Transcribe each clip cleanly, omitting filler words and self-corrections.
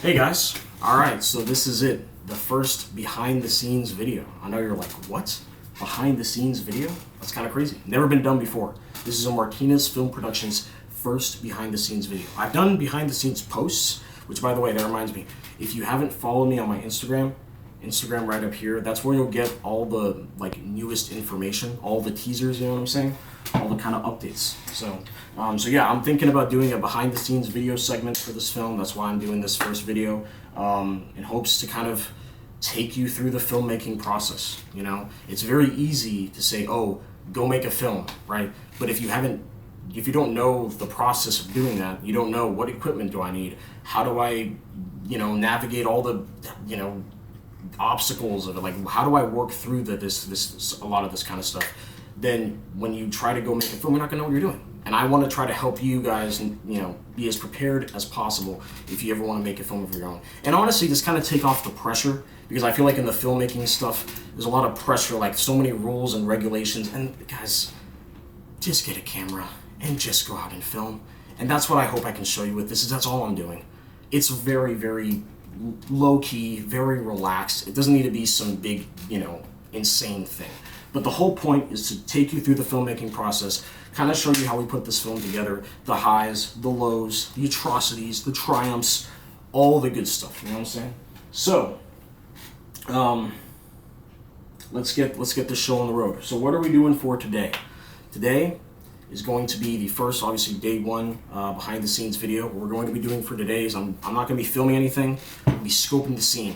Hey guys, alright, so this is it, the first behind the scenes video. I know you're like, what? Behind the scenes video? That's kind of crazy. Never been done before. This is a Martinez Film Productions first behind the scenes video. I've done behind the scenes posts, which by the way, that reminds me, if you haven't followed me on my Instagram right up here, that's where you'll get all the newest information, all the teasers, you know what I'm saying? All the kind of updates. So yeah, I'm thinking about doing a behind the scenes video segment for this film. That's why I'm doing this first video, in hopes to kind of take you through the filmmaking process. You know, it's very easy to say, oh, go make a film, right? But if you don't know the process of doing that, you don't know what equipment do I need, how do I, navigate all the, obstacles of it, like how do I work through a lot of this kind of stuff, then when you try to go make a film, you're not gonna know what you're doing. And I want to try to help you guys, be as prepared as possible if you ever want to make a film of your own. And honestly, just kind of take off the pressure, because I feel like in the filmmaking stuff, there's a lot of pressure, like so many rules and regulations. And guys, just get a camera and just go out and film. And that's what I hope I can show you with this. That's all I'm doing. It's very, very low key, very relaxed. It doesn't need to be some big, insane thing. But the whole point is to take you through the filmmaking process, kind of show you how we put this film together, the highs, the lows, the atrocities, the triumphs, all the good stuff, you know what I'm saying? So, let's get this show on the road. So what are we doing for today? Today is going to be the first, obviously, day one behind the scenes video. What we're going to be doing for today is I'm not going to be filming anything. I'm going to be scoping the scene.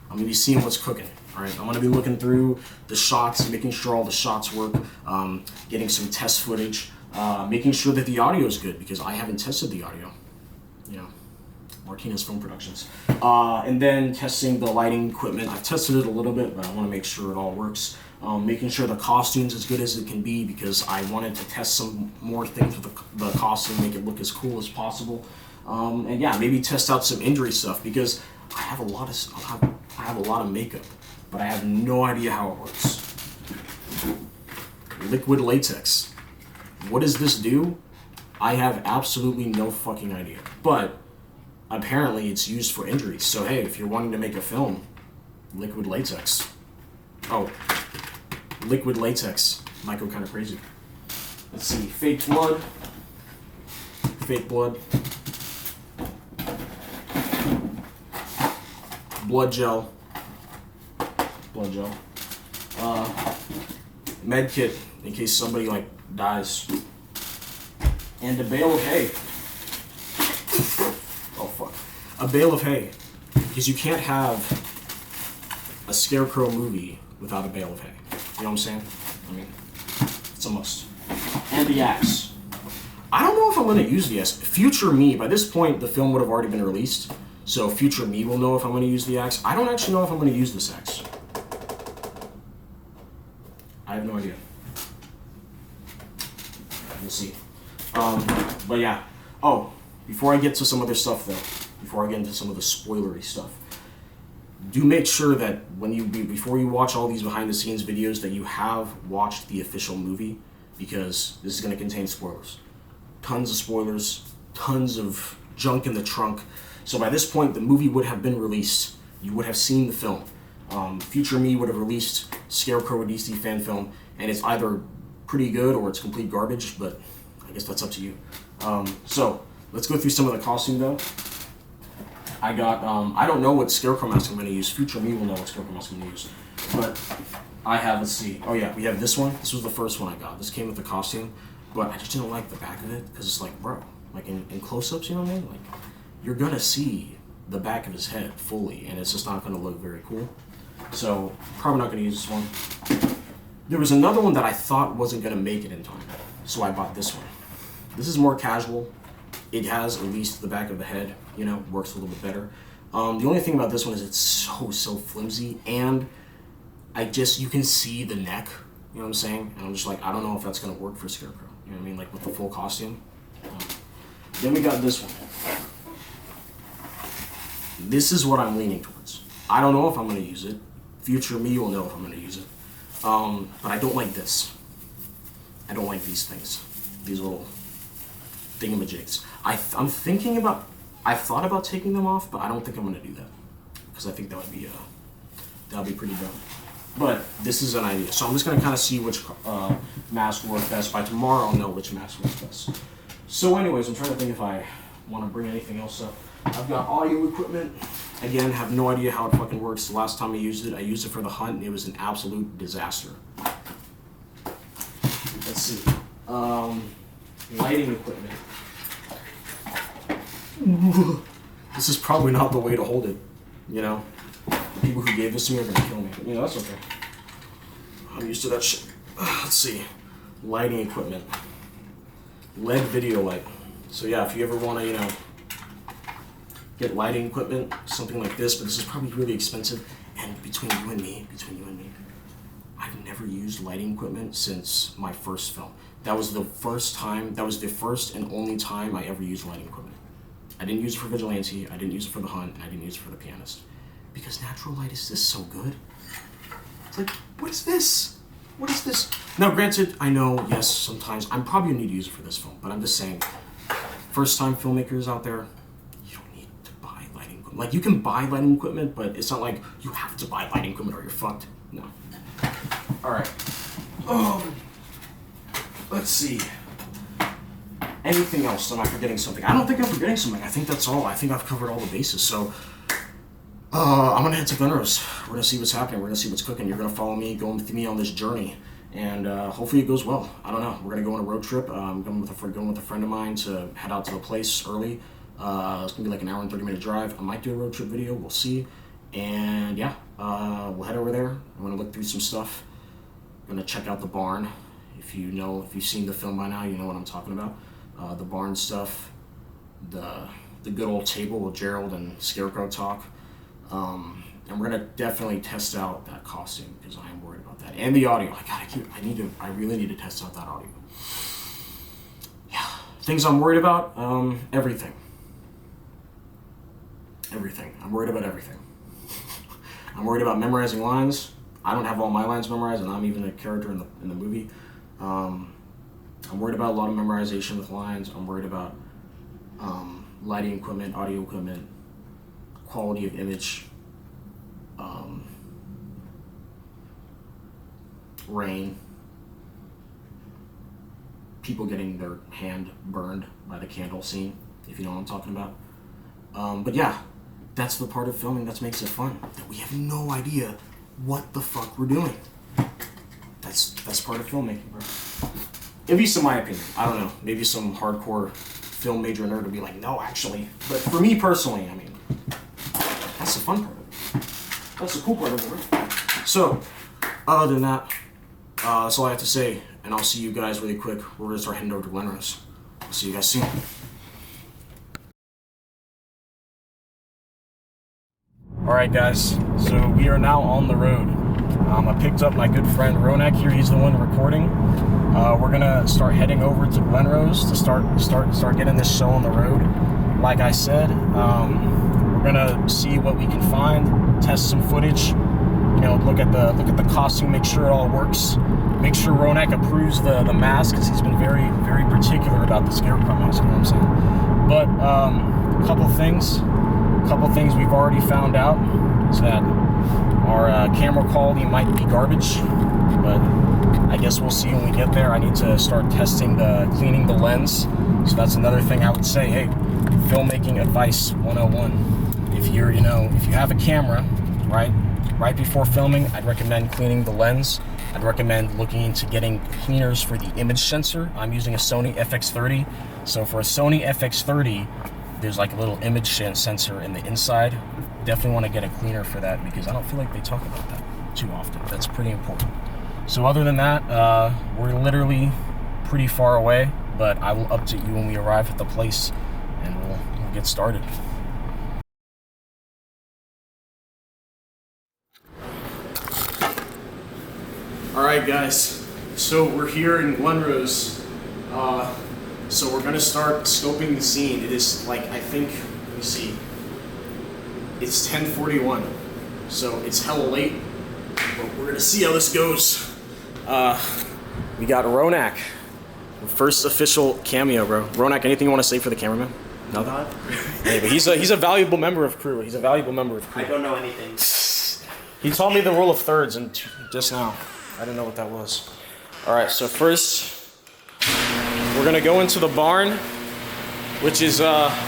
I'm going to be seeing what's cooking. All right, I'm going to be looking through the shots, making sure all the shots work, getting some test footage, making sure that the audio is good, because I haven't tested the audio. Martinez Film Productions. And then testing the lighting equipment. I've tested it a little bit, but I want to make sure it all works. Making sure the costume's as good as it can be, because I wanted to test some more things with the costume, make it look as cool as possible. And yeah, maybe test out some injury stuff, because I have a lot of makeup, but I have no idea how it works. Liquid latex. What does this do? I have absolutely no fucking idea. But apparently it's used for injuries. So hey, if you're wanting to make a film, liquid latex. Oh, liquid latex might go kind of crazy. Let's see, fake blood, blood gel, med kit in case somebody dies, and a bale of hay. Oh fuck, a bale of hay, because you can't have a Scarecrow movie without a bale of hay. You know what I'm saying? I mean, it's a must. And the axe. I don't know if I'm going to use the axe. Future me, by this point, the film would have already been released, so future me will know if I'm going to use the axe. I don't actually know if I'm going to use this axe. I have no idea. We'll see. But yeah. Oh, before I get to some other stuff, though, before I get into some of the spoilery stuff, do make sure that before you watch all these behind the scenes videos, that you have watched the official movie, because this is going to contain spoilers. Tons of spoilers, tons of junk in the trunk. So by this point, the movie would have been released. You would have seen the film. Future me would have released Scarecrow, a DC fan film, and it's either pretty good or it's complete garbage, but I guess that's up to you. So let's go through some of the costume, though. I got, I don't know what Scarecrow mask I'm going to use. Future me will know what Scarecrow mask I'm going to use. But I have, let's see. Oh yeah, we have this one. This was the first one I got. This came with the costume. But I just didn't like the back of it, because it's like, bro, in close-ups, you know what I mean? You're going to see the back of his head fully, and it's just not going to look very cool. So, probably not going to use this one. There was another one that I thought wasn't going to make it in time. So I bought this one. This is more casual. It has at least the back of the head, works a little bit better. The only thing about this one is it's so flimsy, and you can see the neck, you know what I'm saying? And I'm just like, I don't know if that's going to work for Scarecrow, you know what I mean? With the full costume. Then we got this one. This is what I'm leaning towards. I don't know if I'm going to use it. Future me will know if I'm going to use it. But I don't like this. I don't like these things. These little thingamajigs. I'm thinking about I've thought about taking them off, but I don't think I'm gonna do that because I think that would be pretty dumb. But this is an idea, so I'm just gonna kind of see which mask works best. By tomorrow, I'll know which mask works best. So, anyways, I'm trying to think if I want to bring anything else up. I've got audio equipment. Again, have no idea how it fucking works. The last time I used it for the hunt, and it was an absolute disaster. Let's see. Lighting equipment. This is probably not the way to hold it, you know? The people who gave this to me are gonna kill me, but you know, that's okay. I'm used to that shit. Let's see. Lighting equipment. LED video light. So yeah, if you ever wanna, you know, get lighting equipment, something like this, but this is probably really expensive. And between you and me, I've never used lighting equipment since my first film. That was the first and only time I ever used lighting equipment. I didn't use it for Vigilante, I didn't use it for the hunt, and I didn't use it for the pianist. Because natural light is just so good. It's like, what is this? What is this? Now granted, I know, yes, sometimes, I'm probably gonna need to use it for this film, but I'm just saying, first time filmmakers out there, you don't need to buy lighting equipment. Like, you can buy lighting equipment, but it's not like you have to buy lighting equipment or you're fucked. No. Alright. Let's see. Anything else? Am I forgetting something? I don't think I'm forgetting something. I think that's all. I think I've covered all the bases. So, I'm gonna head to Glenrose. We're gonna see what's happening. We're gonna see what's cooking. You're gonna follow me, go with me on this journey, and hopefully it goes well. I don't know. We're gonna go on a road trip. I'm going with a friend of mine to head out to the place early. It's gonna be like an hour and 30-minute drive. I might do a road trip video. We'll see. And yeah, we'll head over there. I'm gonna look through some stuff. I'm gonna check out the barn. If you've seen the film by now, you know what I'm talking about. The barn stuff, the good old table with Gerald and Scarecrow talk. And we're gonna definitely test out that costume because I am worried about that. And the audio. I really need to test out that audio. Yeah. Things I'm worried about, everything. Everything. I'm worried about everything. I'm worried about memorizing lines. I don't have all my lines memorized, and I'm even a character in the movie. I'm worried about a lot of memorization with lines. I'm worried about lighting equipment, audio equipment, quality of image, rain, people getting their hand burned by the candle scene, if you know what I'm talking about. But yeah, that's the part of filming that makes it fun, that we have no idea what the fuck we're doing. That's part of filmmaking, bro. At least in my opinion. I don't know. Maybe some hardcore film major nerd would be like, no, actually. But for me personally, I mean, that's the fun part of it. That's the cool part of it, right? So, other than that, that's all I have to say. And I'll see you guys really quick. We're going to start heading over to Glenrose. I'll see you guys soon. Alright guys, so we are now on the road. I picked up my good friend Ronak here. He's the one recording. We're gonna start heading over to Glenrose to start getting this show on the road. Like I said, we're gonna see what we can find, test some footage. You know, look at the costume, make sure it all works. Make sure Ronak approves the mask because he's been very very particular about the Scarecrow mask. You know what I'm saying? But a couple things we've already found out is that our camera quality might be garbage, but I guess we'll see when we get there. I need to start cleaning the lens. So that's another thing I would say. Hey, filmmaking advice 101. If you have a camera, right before filming, I'd recommend cleaning the lens. I'd recommend looking into getting cleaners for the image sensor. I'm using a Sony FX30. So for a Sony FX30, there's like a little image sensor in the inside. Definitely want to get a cleaner for that because I don't feel like they talk about that too often. That's pretty important. So other than that, we're literally pretty far away, but I will update you when we arrive at the place and we'll get started. Alright guys, so we're here in Glenrose. So we're gonna start scoping the scene. It is like, I think, let me see, it's 10:41, so it's hella late, but we're gonna see how this goes. We got Ronak, first official cameo, bro. Ronak, anything you want to say for the cameraman? Nothing? Hey, but he's a valuable member of crew. He's a valuable member of crew. I don't know anything. He taught me the rule of thirds and just now. I didn't know what that was. All right, so first we're gonna go into the barn, which is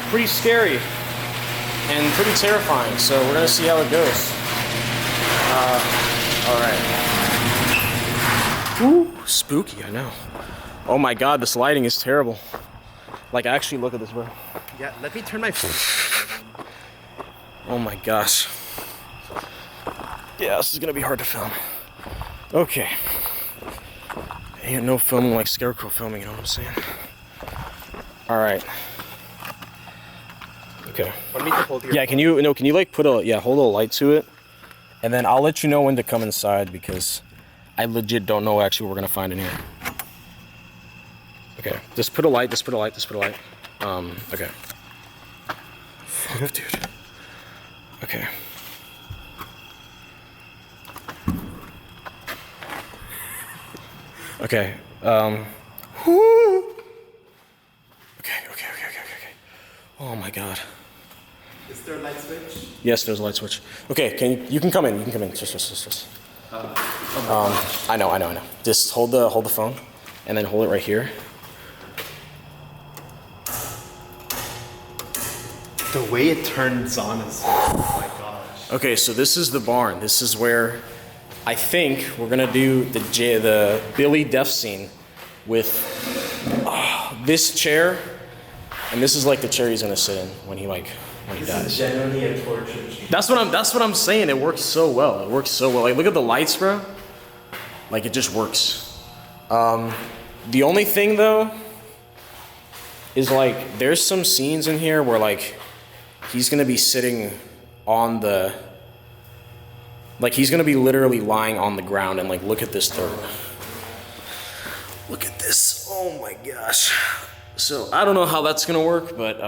pretty scary and pretty terrifying. So we're gonna see how it goes. All right. Ooh, spooky, I know. Oh my God, this lighting is terrible. Like, actually, look at this, bro. Yeah, let me turn my phone. Oh my gosh. Yeah, this is gonna be hard to film. Okay. Ain't no filming like Scarecrow filming, you know what I'm saying? Alright. Okay. Want me to hold your Yeah, can you like put a, hold a light to it? And then I'll let you know when to come inside because I legit don't know actually what we're gonna find in here. Okay, just put a light, just put a light, just put a light. Okay. Fuck, dude. Okay. Okay, okay. Oh my God. Is there a light switch? Yes, there's a light switch. Okay, you can come in, Just. I know. Just hold the phone, and then hold it right here. The way it turns on is, oh my gosh. Okay, so this is the barn. This is where I think we're gonna do the Billy death scene with this chair, and this is like the chair he's gonna sit in when he dies. This is generally a torture. That's what I'm saying. It works so well. Like, look at the lights, bro. Like, it just works. The only thing though is like there's some scenes in here where like he's gonna be sitting on the, like he's gonna be literally lying on the ground, and like look at this third. Look at this. Oh my gosh. So I don't know how that's gonna work, but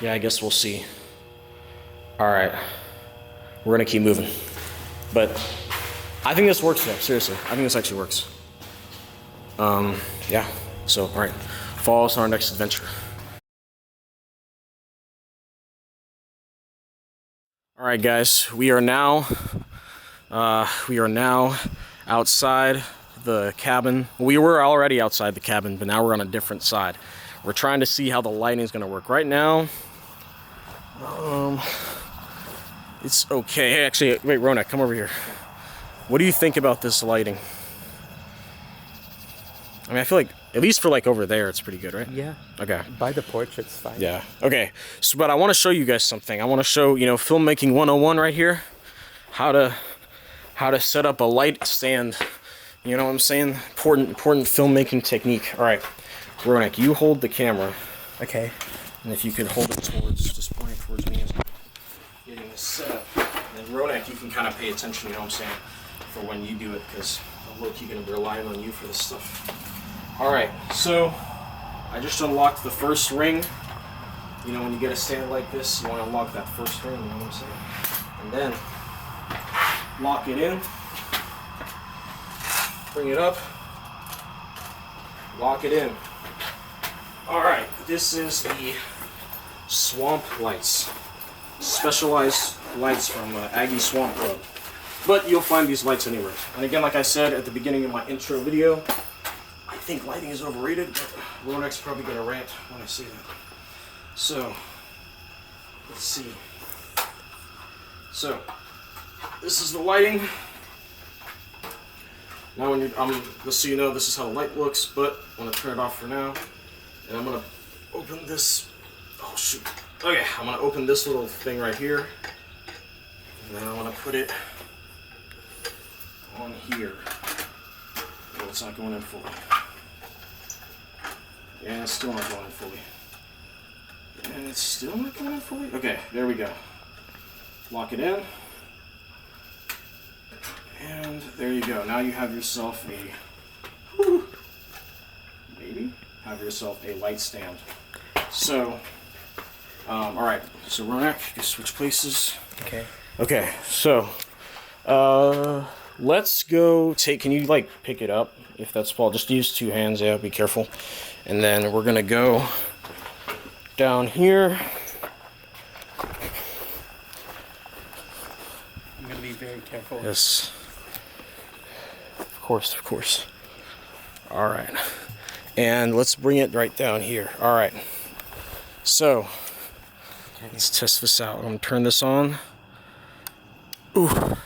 yeah, I guess we'll see. All right, we're gonna keep moving. But I think this works though, seriously. I think this actually works. Yeah, so all right, follow us on our next adventure. All right, guys, we are now outside the cabin. We were already outside the cabin, but now we're on a different side. We're trying to see how the lighting is gonna work. Right now, it's okay. Hey, actually, wait, Ronak, come over here. What do you think about this lighting? I mean, I feel like, at least for like over there, it's pretty good, right? Yeah. Okay. By the porch, it's fine. Yeah. Okay. So, but I want to show you guys something. I want to show, filmmaking 101 right here. How to set up a light stand. You know what I'm saying? Important filmmaking technique. All right. Ronak, you hold the camera. Okay. And if you could hold it just point it towards me as I'm getting this set up. And then Ronak, you can kind of pay attention, you know what I'm saying, for when you do it, because I'm low-key going to be relying on you for this stuff. Alright, so I just unlocked the first ring. You know, when you get a stand like this, you want to unlock that first ring, you know what I'm saying? And then lock it in. Bring it up. Lock it in. Alright, this is the Swamp Lights. Specialized lights from Aggie Swamp Club. But you'll find these lights anywhere. And again, like I said at the beginning of my intro video, I think lighting is overrated, but Ronek's probably gonna rant when I say that. So, let's see. So, this is the lighting. Now when you're, just so you know, this is how the light looks, but I'm gonna turn it off for now. And I'm gonna open this, oh shoot. Okay, I'm gonna open this little thing right here. And then I'm gonna put it on here. Oh, it's not going in fully. Yeah, it's still not going in fully. And it's still not going in fully? Okay, there we go. Lock it in. And there you go. Now you have yourself have yourself a light stand. So, alright. So, Ronak, just switch places. Okay. Okay, so, let's go can you, like, pick it up, if that's possible? Just use two hands, yeah, be careful. And then we're gonna go down here. I'm gonna be very careful. Yes. Of course, of course. All right. And let's bring it right down here. All right. So, let's test this out. I'm gonna turn this on. Ooh.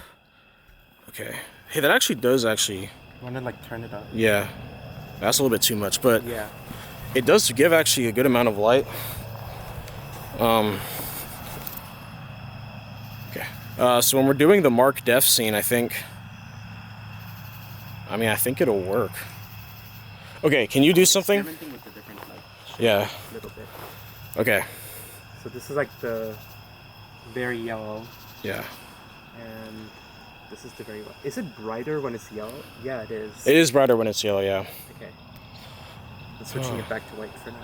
Okay. Hey, that actually does actually. I wanna like turn it up. Yeah. That's a little bit too much, but Yeah. it does give actually a good amount of light. Okay. So when we're doing the Mark Death scene, I think it'll work. Okay, can you do something? Experimenting with the different like Yeah. a little bit. Okay. So this is like the very yellow, Yeah. and this is the very white. Is it brighter when it's yellow? Yeah, it is. It is brighter when it's yellow, yeah. Okay. I'm switching it back to white for now.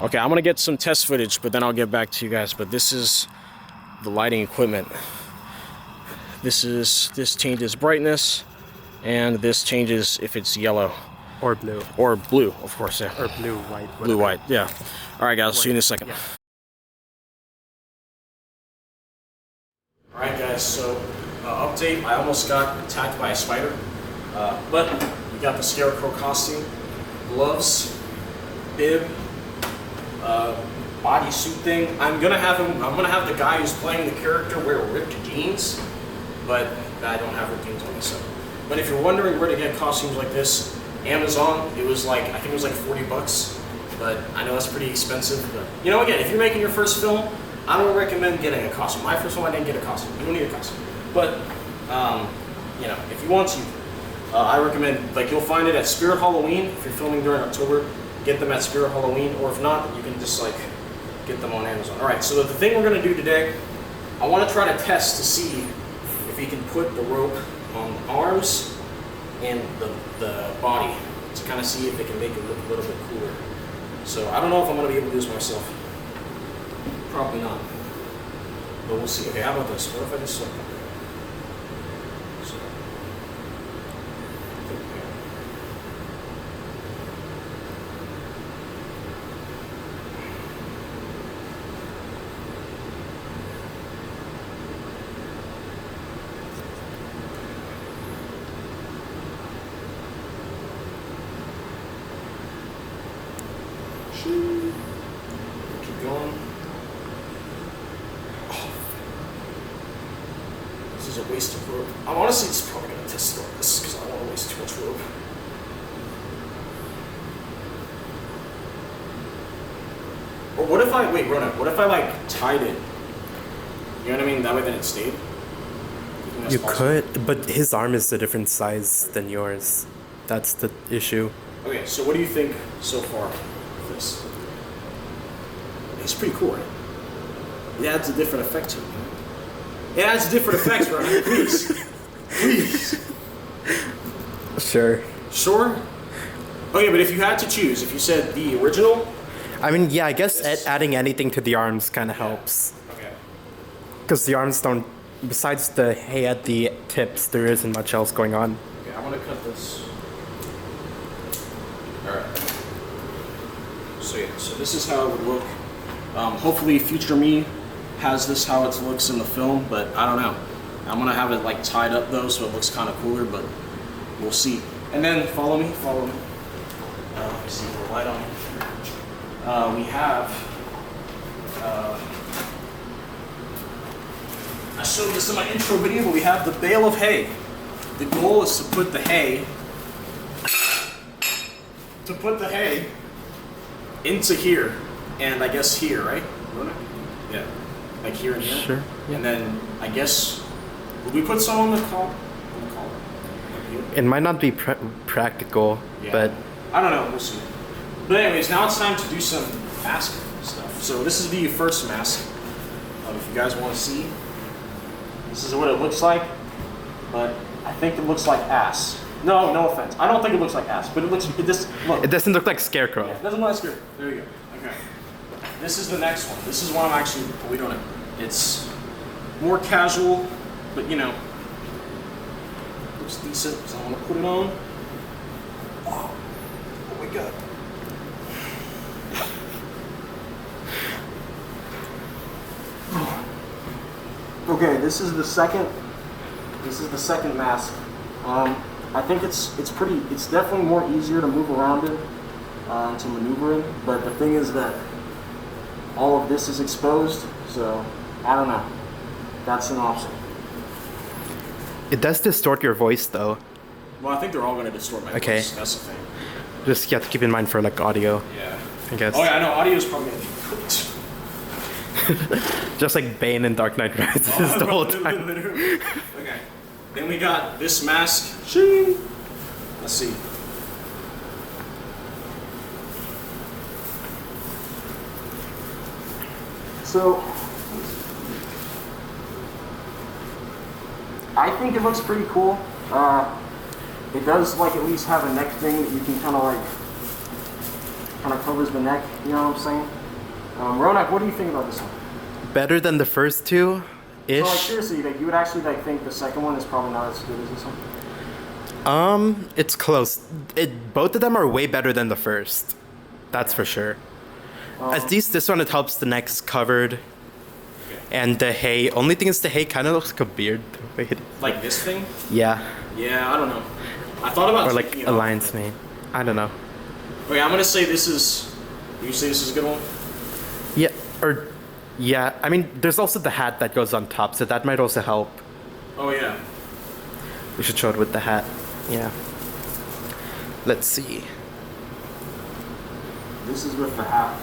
Okay, I'm gonna get some test footage, but then I'll get back to you guys. But this is the lighting equipment. This changes brightness, and this changes if it's yellow. Or blue. Or blue, of course, yeah. Or blue, white. Whatever. Blue, white, yeah. Alright guys, see you in a second. Yeah. Alright guys, so update, I almost got attacked by a spider. But we got the Scarecrow costume, gloves, bib, bodysuit thing. I'm gonna have the guy who's playing the character wear ripped jeans, but I don't have ripped jeans on me, so. But if you're wondering where to get costumes like this, Amazon, it was like, I think it was like 40 bucks, but I know that's pretty expensive. But, you know, again, if you're making your first film, I don't recommend getting a costume. My first one, I didn't get a costume. You don't need a costume. But, you know, if you want to, I recommend, like, you'll find it at Spirit Halloween. If you're filming during October, get them at Spirit Halloween, or if not, you can just, like, get them on Amazon. All right, so the thing we're gonna do today, I wanna try to test to see if we can put the rope on the arms and the body to kind of see if it can make it look a little bit cooler. So I don't know if I'm gonna be able to do this myself. Probably not. But we'll see. Okay, how about this? What if I just like that? So, keep going. Oh, this is a waste of rope. I'm honestly just probably gonna test all this because I don't want to waste too much rope. Or what if I wait, Ronan? What if I like tied it? You know what I mean? That way, then it stayed. think that's You possible? could, but his arm is a different size than yours. That's the issue. Okay, so what do you think so far of this? It's pretty cool, right? It adds a different effect to it. It adds different effects, right? Please. Please. Sure. Sure? Okay, but if you had to choose, if you said the original... I mean, yeah, I guess Yes. adding anything to the arms kind of helps. Okay. Because the arms don't, besides the head, the tips, there isn't much else going on. Okay, I'm gonna cut this. Alright. So yeah, so this is how it would look. Hopefully future me has this how it looks in the film, but I don't know. I'm gonna have it like tied up though, so it looks kind of cooler, but we'll see. And then follow me, follow me. Let me see the light on. We have, I showed this in my intro video, but we have the bale of hay. The goal is to put the hay, into here, and I guess here, right? Yeah, like here and here. Sure, yeah. And then I guess, would we put some on the collar? Like here? It might not be practical, Yeah. but I don't know, we'll see. But anyways, now it's time to do some mask stuff. So this is the first mask. If you guys want to see, this is what it looks like. But I think it looks like ass. No, no offense. I don't think it looks like ass, but it just, look. it doesn't look like Scarecrow. Yeah, it doesn't look like Scarecrow. There you go. Okay. This is the next one. This is one I'm actually, we don't know. It's more casual, but you know, looks decent, so I'm gonna put it on. Oh my god. Okay, this is the second. This is the second mask. I think it's pretty. It's definitely more easier to move around in, to maneuver in. But the thing is that all of this is exposed, so I don't know. That's an option. It does distort your voice though. Well, I think they're all going to distort my voice. That's the thing. Just you have to keep in mind for like audio. Yeah. I guess. Oh yeah, I know. Audio is probably going to be great. Just like Bane in Dark Knight Rises the whole time. Literally. Okay. Then we got this mask. Shing. Let's see. So, I think it looks pretty cool. It does like at least have a neck thing that you can kind of covers the neck. You know what I'm saying? Ronak, what do you think about this one? Better than the first two, ish. So like seriously, like you would actually like think the second one is probably not as good as this one. It's close. Both of them are way better than the first. That's for sure. At least this one, it helps the neck's covered. And the hay, only thing is the hay kind of looks like a beard. Like this thing? Yeah. Yeah, I don't know. I thought about or like a lion's mane. I don't know. Okay, I'm gonna say this is. You say this is a good one? Yeah, or yeah. I mean, there's also the hat that goes on top, so that might also help. Oh yeah. We should show it with the hat. Yeah. Let's see. This is with the hat.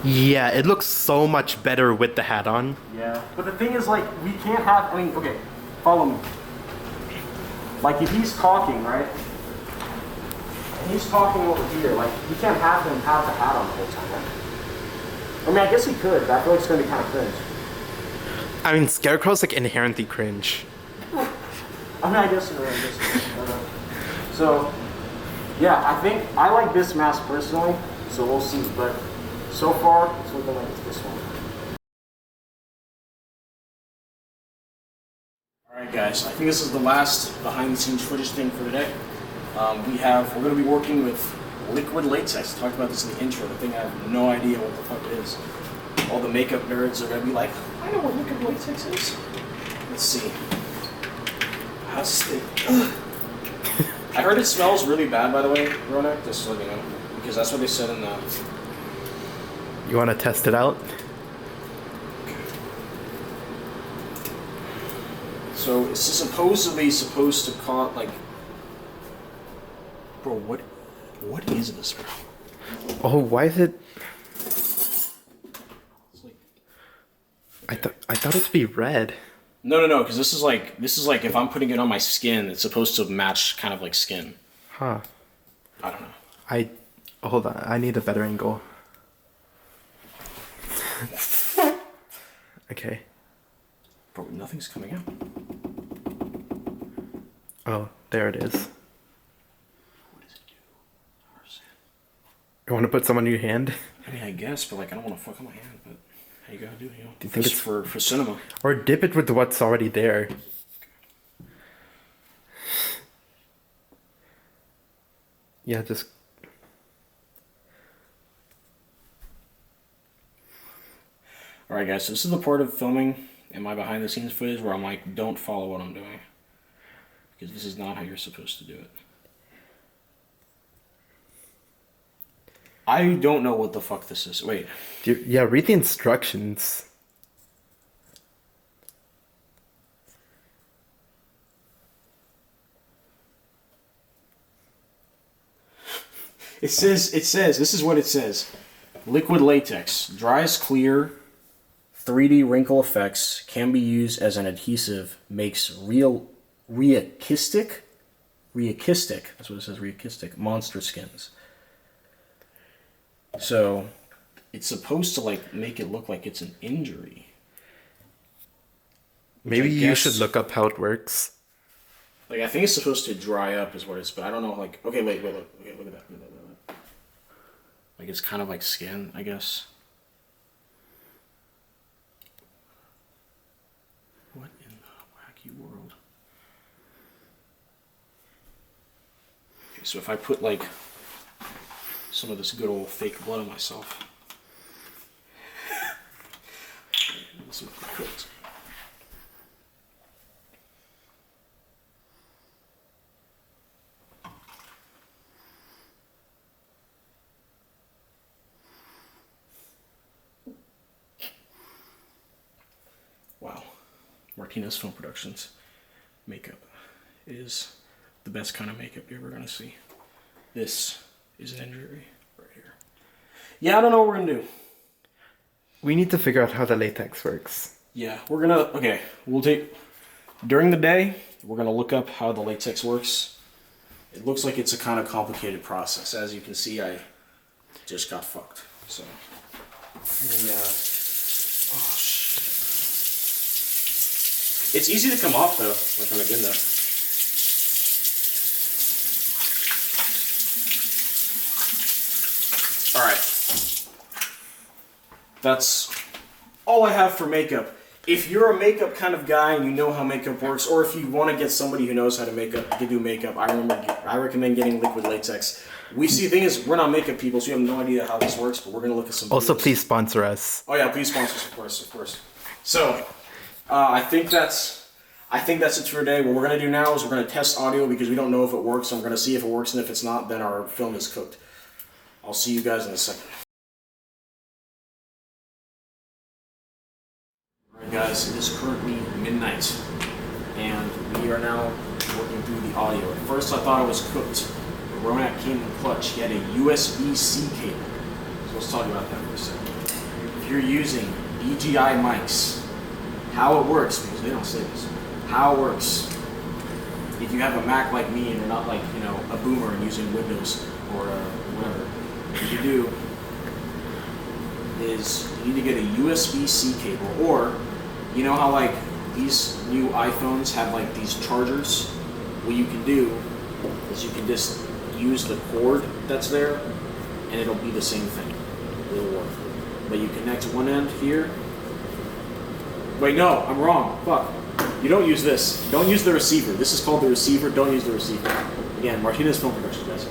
Yeah, it looks so much better with the hat on. Yeah, but the thing is, like, we can't have. I mean, okay, follow me. Like, if he's talking, right? And he's talking over here. Like, you can't have him have the hat on the whole time, right? I mean, I guess he could, but I feel like it's gonna be kind of cringe. I mean, Scarecrow's like inherently cringe. I mean, I guess you're right. So, yeah, I think I like this mask personally. So we'll see, but so far it's looking like it's this one. All right, guys. I think this is the last behind-the-scenes footage thing for today. We're going to be working with liquid latex. I talked about this in the intro. The thing I have no idea what the fuck it is. All the makeup nerds are going to be like, I know what liquid latex is. Let's see. How's this thing? I heard it smells really bad, by the way, Ronak, just so you know. Because that's what they said in the... You want to test it out? So it's supposedly supposed to cause, like... Bro, what is this, bro? Oh, why is it... It's like... I thought it'd be red. No, because this is like if I'm putting it on my skin, it's supposed to match kind of like skin. Huh. I don't know. Hold on, I need a better angle. Okay. Bro, nothing's coming out. Oh, there it is. What does it do? You want to put some on your hand? I mean, I guess, but like I don't want to fuck on my hand, but how you gotta do, you know? Do you think it's for cinema? Or dip it with what's already there. Yeah, just... Alright guys, so this is the part of filming and my behind the scenes footage where I'm like, don't follow what I'm doing. Because this is not how you're supposed to do it. I don't know what the fuck this is. Wait. Yeah, read the instructions. It says, this is what it says. Liquid latex, dries clear, 3D wrinkle effects, can be used as an adhesive, makes rheakistic, that's what it says, rheakistic, monster skins. So, it's supposed to like make it look like it's an injury. Maybe you should look up how it works. Like, I think it's supposed to dry up is what it's, but I don't know, like, okay, wait, look at that. Like, it's kind of like skin, I guess. What in the wacky world? Okay, so if I put, like, some of this good old fake blood on myself. Martinez Film Productions makeup. It is the best kind of makeup you're ever gonna see. This is an injury right here. Yeah, I don't know what we're gonna do. We need to figure out how the latex works. Yeah, we're gonna, okay, we'll take, during the day, we're gonna look up how the latex works. It looks like it's a kind of complicated process. As you can see, I just got fucked, so. Yeah. Oh, shit. It's easy to come off, though, like on a good enough. Alright. That's all I have for makeup. If you're a makeup kind of guy and you know how makeup works, or if you want to get somebody who knows how to do makeup, I recommend getting liquid latex. The thing is, we're not makeup people, so we have no idea how this works, but we're going to look at some Also, videos. please sponsor us. Oh yeah, please sponsor us, of course. So, I think that's it for today. What we're going to do now is we're going to test audio because we don't know if it works, so we're going to see if it works, and if it's not, then our film is cooked. I'll see you guys in a second. Alright guys, it is currently midnight, and we are now working through the audio. At first I thought it was cooked, but Ronak came in clutch. He had a USB-C cable. So let's talk about that for a second. If you're using DJI mics, how it works, because they don't say this, how it works, if you have a Mac like me and you're not like, you know, a boomer and using Windows or whatever, what you do is you need to get a USB-C cable, or you know how like these new iPhones have like these chargers? What you can do is you can just use the cord that's there and it'll be the same thing. It'll work. But you connect one end here. Wait, no, I'm wrong. Fuck. You don't use this. Don't use the receiver. This is called the receiver. Don't use the receiver. Again, Martinez Film Productions, guys.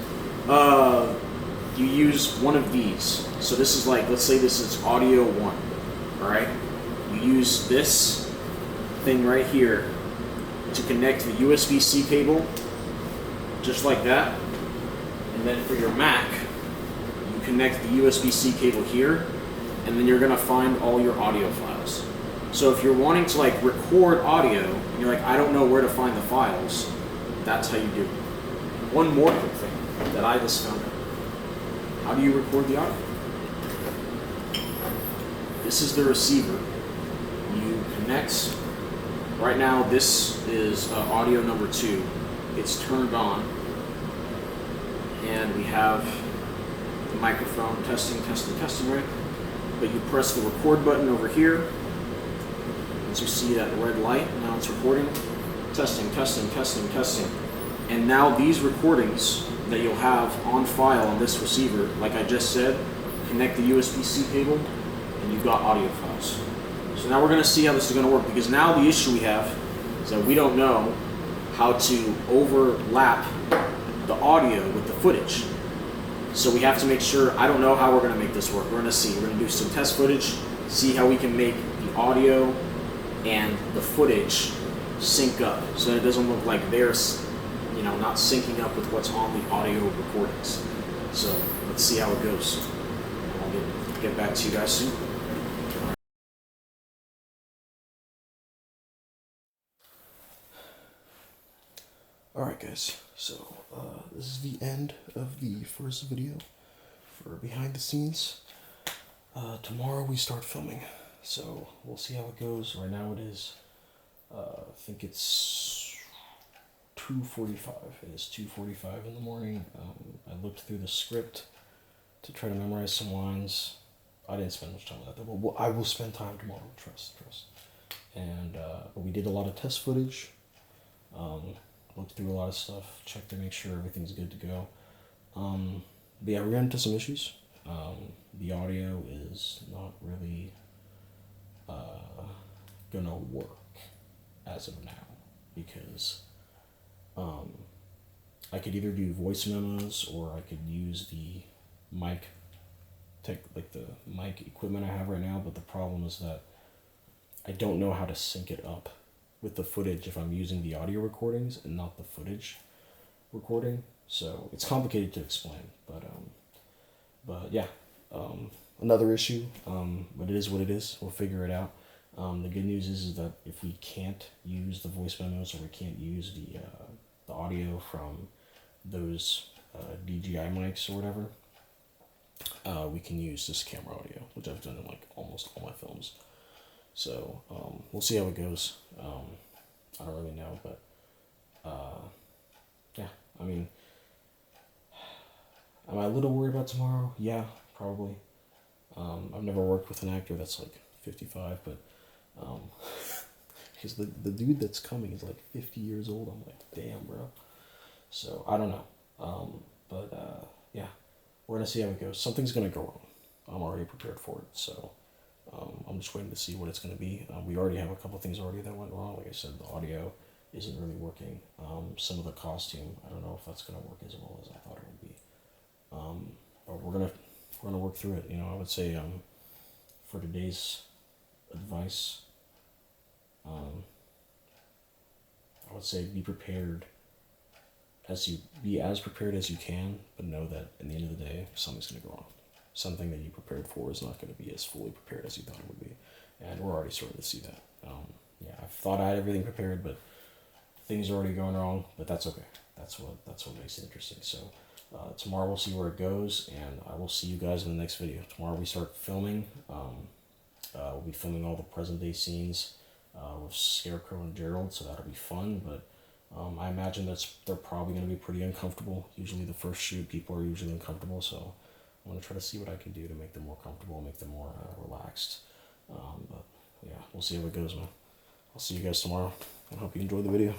You use one of these. So this is like, let's say this is audio 1. Alright? You use this thing right here to connect the USB-C cable, just like that. And then for your Mac, you connect the USB-C cable here, and then you're gonna find all your audio files. So if you're wanting to like record audio, and you're like, I don't know where to find the files, that's how you do it. One more quick thing that I just found out. How do you record the audio? This is the receiver. You connect. Right now, this is audio number 2. It's turned on, and we have the microphone testing, right? But you press the record button over here. Once you see that red light, now it's recording. Testing. And now these recordings that you'll have on file on this receiver, like I just said, connect the USB-C cable, and you've got audio files. So now we're going to see how this is going to work, because now the issue we have is that we don't know how to overlap the audio with the footage. So we have to make sure, I don't know how we're going to make this work. We're going to see. We're going to do some test footage, see how we can make the audio and the footage sync up so that it doesn't look like they're, you know, not syncing up with what's on the audio recordings. So let's see how it goes. I'll get back to you guys soon. Alright guys, so this is the end of the first video for behind the scenes. Tomorrow we start filming, so we'll see how it goes. Right now it is, I think it's 2:45. It is 2:45 in the morning. I looked through the script to try to memorize some lines. I didn't spend much time with that, but I will spend time tomorrow, trust. And but we did a lot of test footage. Looked through a lot of stuff, checked to make sure everything's good to go. But yeah, we ran into some issues. The audio is not really gonna work as of now, because I could either do voice memos or I could use the mic the mic equipment I have right now, but the problem is that I don't know how to sync it up with the footage if I'm using the audio recordings and not the footage recording. So it's complicated to explain, but yeah, another issue, but it is what it is. We'll figure it out. The good news is that if we can't use the voice memos or we can't use the audio from those DJI mics or whatever, we can use this camera audio, which I've done in like almost all my films. So we'll see how it goes. I don't really know, but yeah, I mean, am I a little worried about tomorrow? Yeah, probably. I've never worked with an actor that's like 55, but because the dude that's coming is like 50 years old. I'm like, damn, bro. So I don't know. But yeah, we're gonna see how it goes. Something's gonna go wrong. I'm already prepared for it. So I'm just waiting to see what it's gonna be. We already have a couple things already that went wrong. Like I said, the audio isn't really working. Some of the costume, I don't know if that's gonna work as well as I thought it would be. But we're gonna work through it. You know, I would say for today's advice, I would say be prepared be as prepared as you can, but know that in the end of the day, something's gonna go wrong. Something that you prepared for is not gonna be as fully prepared as you thought it would be, and we're already starting to see that. Yeah, I thought I had everything prepared, but things are already going wrong. But that's okay. That's what makes it interesting. So tomorrow we'll see where it goes, and I will see you guys in the next video. Tomorrow we start filming. We'll be filming all the present day scenes with Scarecrow and Gerald, so that'll be fun. But I imagine they're probably going to be pretty uncomfortable. Usually the first shoot, people are usually uncomfortable, so I'm going to try to see what I can do to make them more comfortable, make them more relaxed. But yeah, we'll see how it goes, man. I'll see you guys tomorrow. I hope you enjoyed the video.